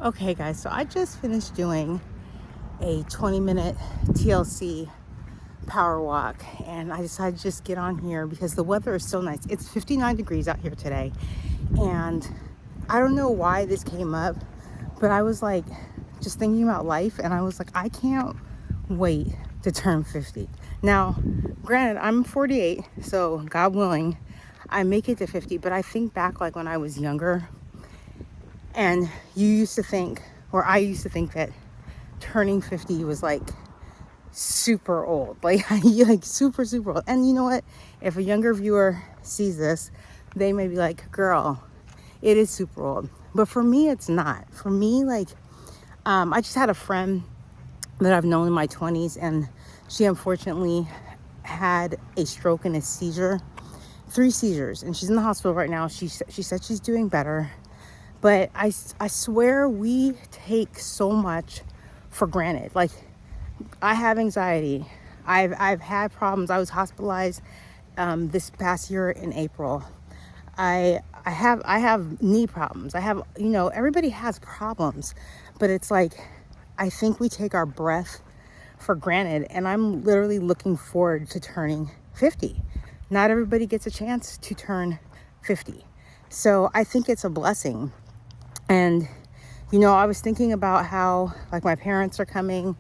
Okay, guys, so I just finished doing a 20-minute TLC power walk, and I decided to just get on here because the weather is so nice. It's 59 degrees out here today, and I don't know why this came up, but I was like just thinking about life, and I was like, I can't wait to turn 50. Now, granted, I'm 48, so God willing, I make it to 50, but I think back like when I was younger. And you used to think, or I used to think, that turning 50 was like super old, like super, super old. And you know what? If a younger viewer sees this, they may be like, girl, it is super old. But for me, it's not. For me, like, I just had a friend that I've known in my 20s, and she unfortunately had a stroke and a seizure, 3 seizures, and she's in the hospital right now. She said she's doing better. But I swear we take so much for granted. Like, I have anxiety. I've had problems. I was hospitalized this past year in April. I have knee problems. I have, everybody has problems, but it's like, I think we take our breath for granted, and I'm literally looking forward to turning 50. Not everybody gets a chance to turn 50. So I think it's a blessing. And, I was thinking about how, like, my parents are coming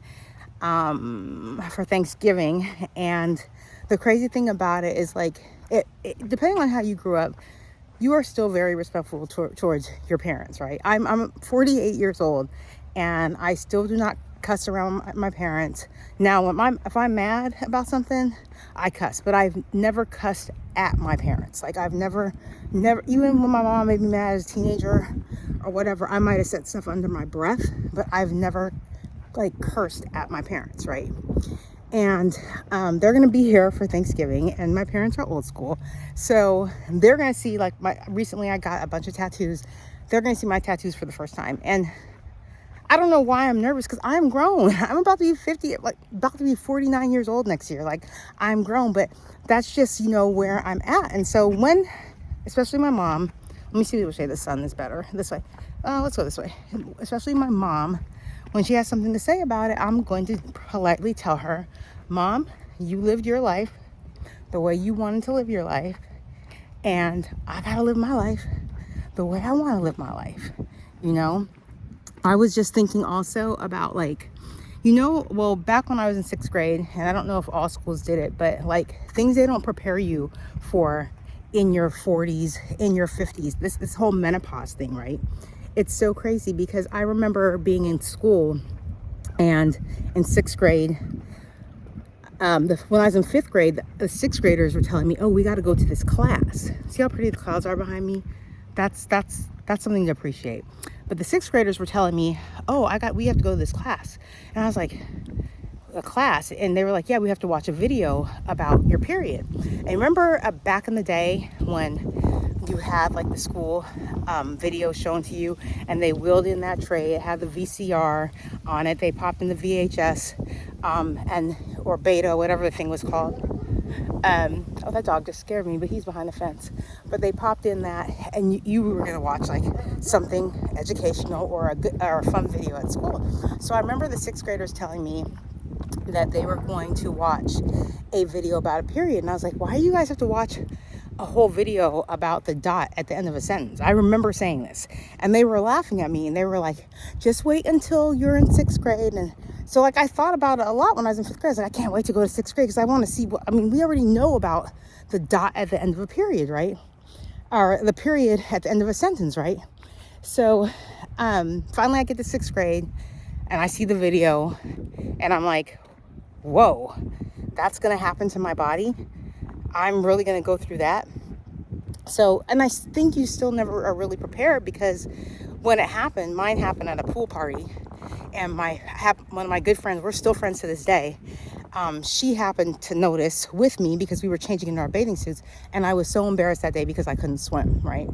for Thanksgiving. And the crazy thing about it is, like, it depending on how you grew up, you are still very respectful towards your parents, right? I'm 48 years old, and I still do not cuss around my parents. Now, if I'm mad about something, I cuss, but I've never cussed at my parents. Like, I've never, even when my mom made me mad as a teenager or whatever, I might have said stuff under my breath, but I've never, like, cursed at my parents, right? And they're gonna be here for Thanksgiving, and my parents are old school, so they're gonna see, like, recently I got a bunch of tattoos. They're gonna see my tattoos for the first time, and I don't know why I'm nervous, because I'm grown. I'm about to be 50, like about to be 49 years old next year. Like, I'm grown, but that's just, where I'm at. And so especially my mom, let me see which way the sun is better. This way. Let's go this way. Especially my mom, when she has something to say about it, I'm going to politely tell her, Mom, you lived your life the way you wanted to live your life, and I gotta live my life the way I want to live my life. I was just thinking also about, like, well, back when I was in 6th grade, and I don't know if all schools did it, but, like, things they don't prepare you for in your 40s, in your 50s, this whole menopause thing, right? It's so crazy, because I remember being in school, and in 6th grade, when I was in 5th grade, the 6th graders were telling me, oh, we got to go to this class. See how pretty the clouds are behind me? That's something to appreciate. But the 6th graders were telling me, oh, we have to go to this class. And I was like, a class? And they were like, yeah, we have to watch a video about your period. And remember back in the day when you had, like, the school video shown to you, and they wheeled in that tray, it had the VCR on it, they popped in the VHS or beta, whatever the thing was called. Oh, that dog just scared me, but he's behind the fence. But they popped in that, and you were gonna watch, like, something educational or a fun video at school. So I remember the 6th graders telling me that they were going to watch a video about a period, and I was like, why do you guys have to watch a whole video about the dot at the end of a sentence? I remember saying this, and they were laughing at me, and they were like, just wait until you're in 6th grade. And so, like, I thought about it a lot when I was in 5th grade. I was like, I can't wait to go to 6th grade, because I want to see we already know about the dot at the end of a period, right? Or the period at the end of a sentence, right? So finally I get to 6th grade, and I see the video, and I'm like, whoa, that's gonna happen to my body? I'm really gonna go through that? So, and I think you still never are really prepared, because when it happened, mine happened at a pool party, and one of my good friends, we're still friends to this day, she happened to notice with me, because we were changing into our bathing suits, and I was so embarrassed that day because I couldn't swim, right?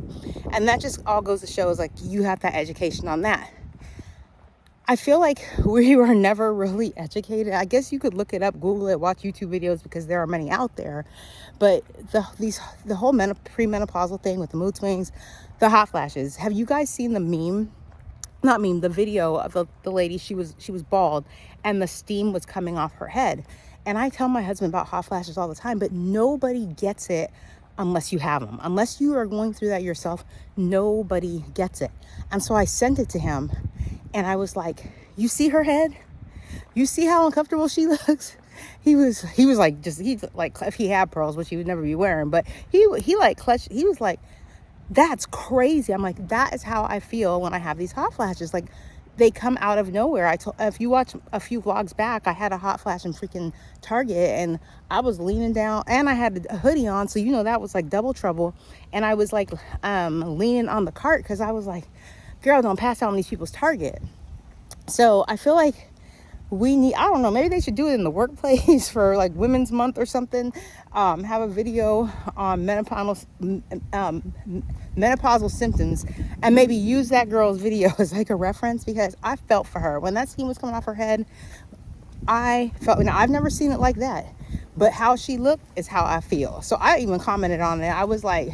And that just all goes to show, is like, you have that education on that. I feel like we were never really educated. I guess you could look it up, Google it, watch YouTube videos, because there are many out there. But the whole premenopausal thing with the mood swings, the hot flashes. Have you guys seen the meme not meme, the video of the lady, she was bald and the steam was coming off her head. And I tell my husband about hot flashes all the time, but nobody gets it unless you have them. Unless you are going through that yourself, nobody gets it. And so I sent it to him and I was like, you see her head? You see how uncomfortable she looks? He was like, just, he's like, if he had pearls, which he would never be wearing, but he like clutched, he was like, that's crazy. I'm like, that is how I feel when I have these hot flashes. Like, they come out of nowhere. If you watch a few vlogs back, I had a hot flash in freaking Target and I was leaning down and I had a hoodie on. So, that was like double trouble. And I was like, leaning on the cart because I was like, girl, don't pass out on these people's Target. So I feel like we need, I don't know, maybe they should do it in the workplace for like Women's Month or something. Have a video on menopausal symptoms and maybe use that girl's video as like a reference, because I felt for her when that steam was coming off her head. I felt, now I've never seen it like that, but how she looked is how I feel. So I even commented on it. I was like,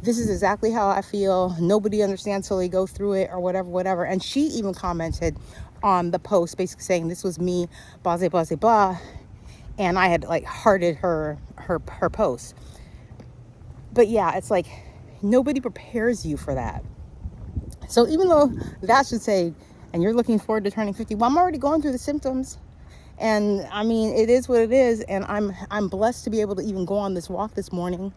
this is exactly how I feel. Nobody understands till they go through it or whatever. And she even commented on the post basically saying this was me, blah, blah, blah, blah. And I had like hearted her post. But yeah, it's like nobody prepares you for that. So even though that should say, and you're looking forward to turning 50, well, I'm already going through the symptoms. And I mean, it is what it is. And I'm blessed to be able to even go on this walk this morning.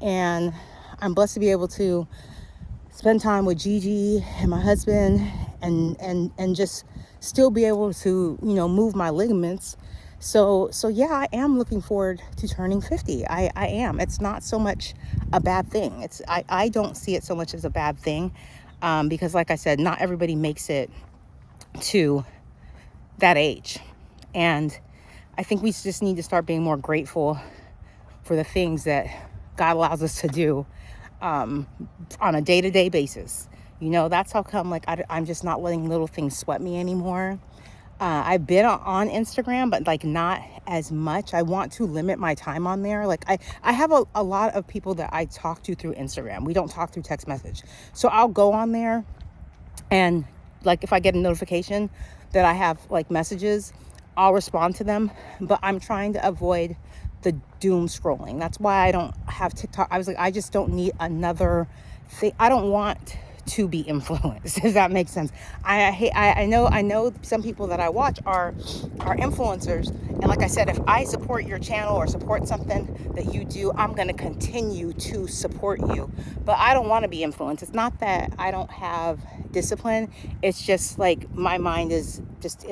And I'm blessed to be able to spend time with Gigi and my husband and just still be able to, move my ligaments. So yeah, I am looking forward to turning 50. I am. It's not so much a bad thing. I don't see it so much as a bad thing, because like I said, not everybody makes it to that age. And I think we just need to start being more grateful for the things that God allows us to do on a day-to-day basis. That's how come like I'm just not letting little things sweat me anymore. I've been on Instagram, but like not as much. I want to limit my time on there. Like I have a lot of people that I talk to through Instagram. We don't talk through text message. So I'll go on there and like if I get a notification that I have like messages, I'll respond to them. But I'm trying to avoid the doom scrolling. That's why I don't have TikTok. I was like, I just don't need another thing. I don't want to be influenced, if that makes sense. I know some people that I watch are influencers, and like I said, if I support your channel or support something that you do, I'm going to continue to support you. But I don't want to be influenced. It's not that I don't have discipline. It's just like my mind is just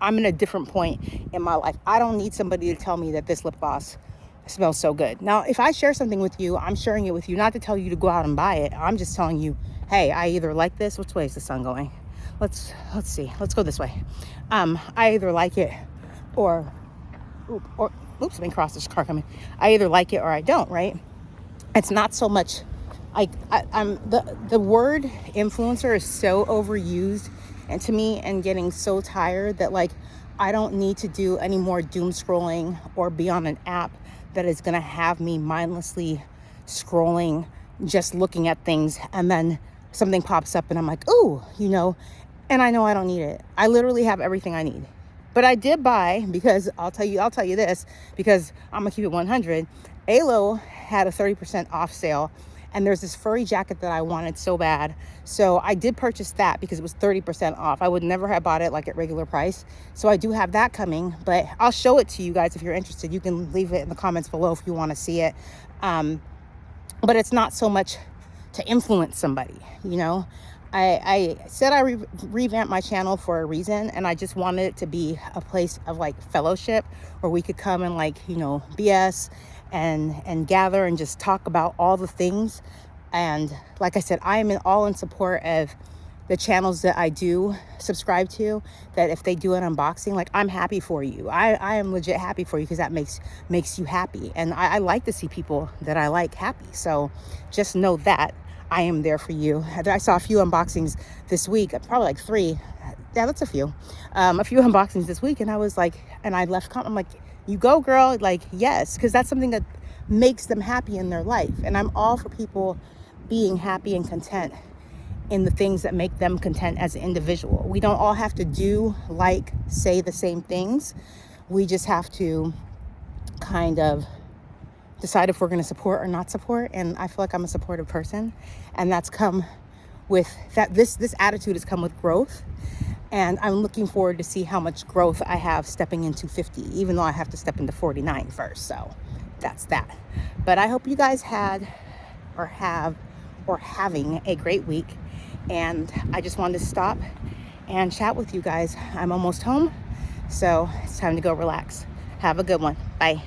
I'm in a different point in my life. I don't need somebody to tell me that this lip gloss smells so good. Now, if I share something with you, I'm sharing it with you not to tell you to go out and buy it. I'm just telling you, hey, I either like this. Which way is the sun going? Let's see. Let's go this way. I either like it or oops, let me cross this car coming. I either like it or I don't, right? It's not so much I'm the word influencer is so overused and to me and getting so tired that like I don't need to do any more doom scrolling or be on an app that is going to have me mindlessly scrolling, just looking at things, and then something pops up and I'm like, ooh, and I know I don't need it. I literally have everything I need. But I did buy, because I'll tell you this, because I'm gonna keep it 100. Alo had a 30% off sale, and there's this furry jacket that I wanted so bad. So I did purchase that because it was 30% off. I would never have bought it like at regular price. So I do have that coming, but I'll show it to you guys if you're interested. You can leave it in the comments below if you want to see it. But it's not so much to influence somebody, I said I revamped my channel for a reason, and I just wanted it to be a place of like fellowship where we could come and like, BS and gather and just talk about all the things. And like I said, I am all in support of the channels that I do subscribe to, that if they do an unboxing, like I'm happy for you. I am legit happy for you because that makes you happy. And I like to see people that I like happy. So just know that I am there for you. I saw a few unboxings this week, probably like 3. Yeah, that's a few unboxings this week. And I was like, and I left comment, I'm like, you go girl, like, yes, because that's something that makes them happy in their life. And I'm all for people being happy and content in the things that make them content as an individual. We don't all have to do, like, say the same things. We just have to kind of decide if we're going to support or not support. And I feel like I'm a supportive person, and that's come with that. This attitude has come with growth, and I'm looking forward to see how much growth I have stepping into 50, even though I have to step into 49 first. So that's that. But I hope you guys had or have or having a great week, and I just wanted to stop and chat with you guys. I'm almost home, so it's time to go relax. Have a good one. Bye.